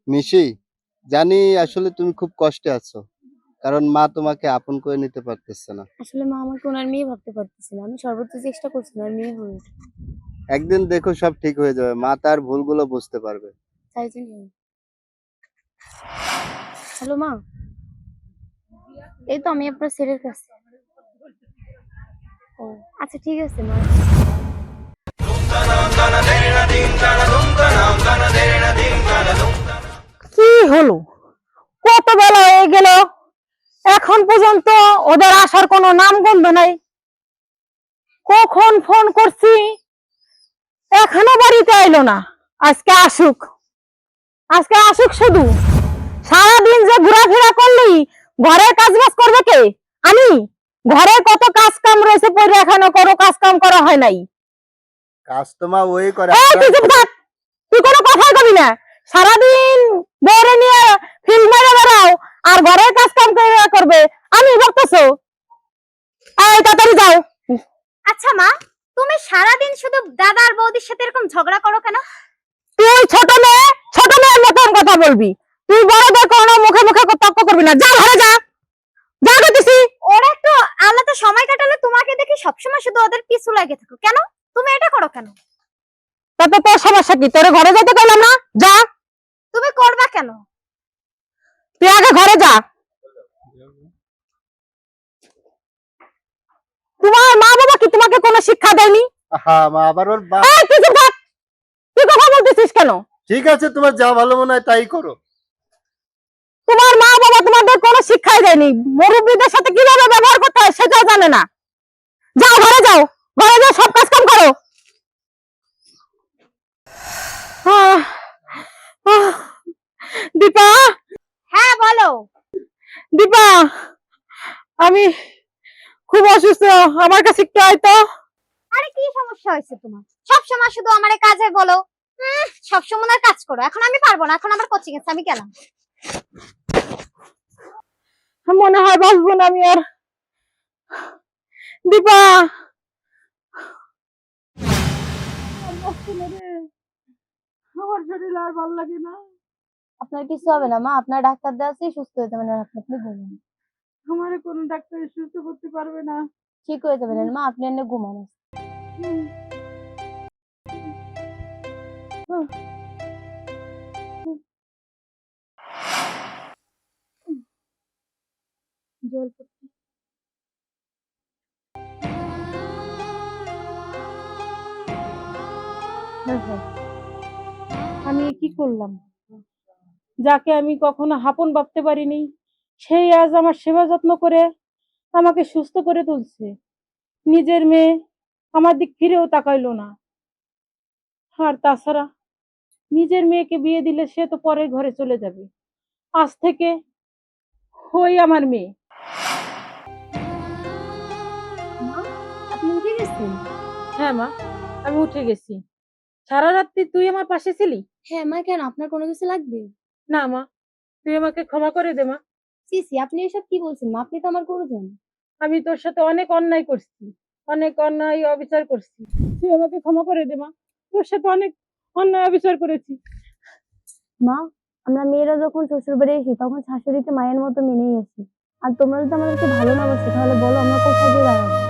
মিশি, জানি আসলে তুমি খুব কষ্টে আছো। কারণ মা তোমাকে আপন করে নিতে পারতেছে না। আসলে মা আমাকে ওনার মেয়ে ভাবতে পারতেছে না। আমি সর্বোচ্চ চেষ্টা করছি ওনার মেয়ে হয়ে ওঠার। একদিন দেখো সব ঠিক হয়ে যাবে। মা তার ভুলগুলো বুঝতে পারবে। তাই জন্য হ্যালো মা, এই তো আমি আপনার ছেলের কাছে। ও আচ্ছা ঠিক আছে মা। কি হলো? কত বেলা হয়ে গেল, এখন পর্যন্ত ওদের আসার কোনো নামগন্ধ নাই। কখন ফোন করছি, এখনো বাড়িতে আইলো না। আজকে আসুক, আজকে আসুক শুধু। সারাদিন যে ঘোরাফেরা করলি, ঘরের কাজ বাজ করবে কে? আমি? ঘরে কত কাজ কাম রয়েছে পরে, এখনো কোনো কাজ কাম করা হয় নাই। কাজ তো মা ওই করে। এই তুই চুপ থাক, তুই কোনো কথাই কবি না। সারাদিন বউরে নিয়ে ফিল্ড মেরে বেড়াও, আর ঘরের কাজ কাম করবে আমি বলতেছো? এই তাড়াতাড়ি যাও। আচ্ছা মা, তুমি সারাদিন শুধু দাদা আর বৌদির সাথে এরকম ঝগড়া করো কেন? তুই ছোট মেয়ের মতন কথা বলবি। তুই বড়দের কোনো মুখে মুখে তর্ক করবি না। যা ঘরে যা, যা করতেছি। ওরা একটু আলাদা সময় কাটালে তোমাকে দেখি সবসময় শুধু ওদের পিছু লাগে থাকো কেন? তুমি এটা করো কেন? তাতে তোর সমস্যা কি? তোরে ঘরে যেতে কইলাম না? যা, তুমি করবা কেন? তুই আগে ঘরে যা। তোমার মা বাবা কি তোমাকে কোনো শিক্ষা দেয়নি? হ্যাঁ মা, আবার ওর এই তুই চুপ থাক, তুই কথা বলতেছিস কেন? ঠিক আছে, তোমার যা ভালো মনে হয় তাই করো। তোমার মা বাবা তোমাদের কোনো শিক্ষাই দেয়নি। মুরব্বীদের সাথে কিভাবে ব্যবহার করতে হয় সেটাও জানে না। যাও ঘরে যাও, ঘরে যাও, সব কাজ কাম করো। আহ, আহ, দীপা, হ্যাঁ বলো। দীপা, আমি খুব অসুস্থ, আমার কাছে একটু আয় তো। আরে কি সমস্যা হয়েছে তোমার? সব সময় শুধু আমারে কাজে বলো। সব সময় কাজ করো। এখন আমি পারবো না, এখন আমার কোচিং আছে, আমি গেলাম। মনে হয় বাঁচবো না আমি আর। দীপা, আমার শরীর আর ভালো লাগে না। আপনার কিছু হবে না মা, আপনার ডাক্তার দেওয়া আছে, সুস্থ হয়ে যাবেন। আর আপনি ঘুমান, আমার কোন ডাক্তার সুস্থ করতে পারবে না। ঠিক হয়ে যাবেন মা, আপনি এনে ঘুমান। জল পড়ছে। আমি কি করলাম? যাকে আমি কখনো আপন ভাবতে পারিনি, সেই আজ আমার সেবা যত্ন করে আমাকে সুস্থ করে তুলছে। নিজের মেয়ে আমার দিক ফিরেও তাকাইলো না। আর তাছাড়া নিজের মেয়েকে বিয়ে দিলে সে তো পরের ঘরে চলে যাবে। আজ থেকে ওই আমার মেয়ে। মা, আপনি উঠে গেছেন? হ্যাঁ মা, আমি উঠে গেছি। সারা রাত্রি তুই আমার পাশে ছিলি। হ্যাঁ মা, কেন আপনার কোনো কিছু লাগবে? না মা, তুই আমাকে ক্ষমা করে দে মা। সিসি, আপনি এসব কি বলছেন মা? আপনি তো আমার গুরুজন। আমি তোর সাথে অনেক অন্যায় করছি, অনেক অন্যায় অবিচার করছি। তুই আমাকে ক্ষমা করে দে মা। তোর সাথে অনেক অন্যায় অবিচার করেছি। মা, আমরা মেয়েরা যখন শ্বশুর বাড়ি আসি তখন শাশুড়িকে মায়ের মতো মেনেই আসি। আর তোমরা যদি আমাদেরকে ভালো না বাসো তাহলে বলো আমরা কোথায় গিয়ে দাঁড়াবো?